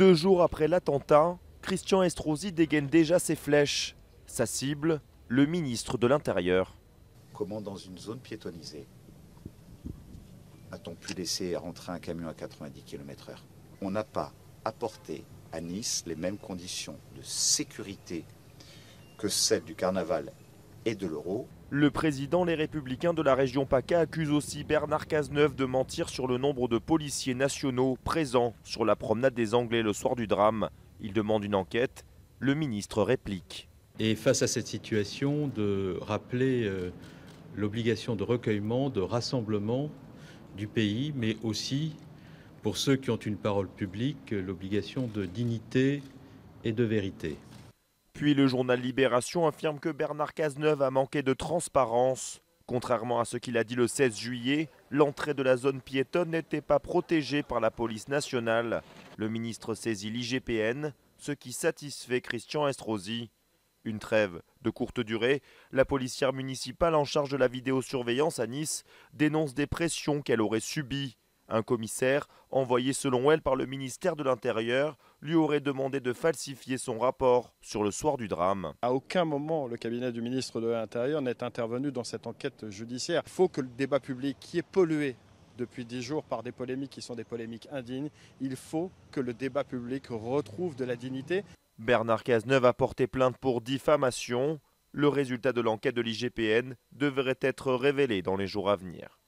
2 jours après l'attentat, Christian Estrosi dégaine déjà ses flèches. Sa cible, le ministre de l'Intérieur. Comment dans une zone piétonnisée a-t-on pu laisser rentrer un camion à 90 km/h? On n'a pas apporté à Nice les mêmes conditions de sécurité que celles du carnaval et de l'Euro. Le président Les Républicains de la région PACA accuse aussi Bernard Cazeneuve de mentir sur le nombre de policiers nationaux présents sur la promenade des Anglais le soir du drame. Il demande une enquête. Le ministre réplique. Et face à cette situation, de rappeler l'obligation de recueillement, de rassemblement du pays, mais aussi, pour ceux qui ont une parole publique, l'obligation de dignité et de vérité. Puis le journal Libération affirme que Bernard Cazeneuve a manqué de transparence. Contrairement à ce qu'il a dit le 16 juillet, l'entrée de la zone piétonne n'était pas protégée par la police nationale. Le ministre saisit l'IGPN, ce qui satisfait Christian Estrosi. Une trêve de courte durée, la policière municipale en charge de la vidéosurveillance à Nice dénonce des pressions qu'elle aurait subies. Un commissaire, envoyé selon elle par le ministère de l'Intérieur, lui aurait demandé de falsifier son rapport sur le soir du drame. À aucun moment, le cabinet du ministre de l'Intérieur n'est intervenu dans cette enquête judiciaire. Il faut que le débat public, qui est pollué depuis 10 jours par des polémiques qui sont des polémiques indignes, il faut que le débat public retrouve de la dignité. Bernard Cazeneuve a porté plainte pour diffamation. Le résultat de l'enquête de l'IGPN devrait être révélé dans les jours à venir.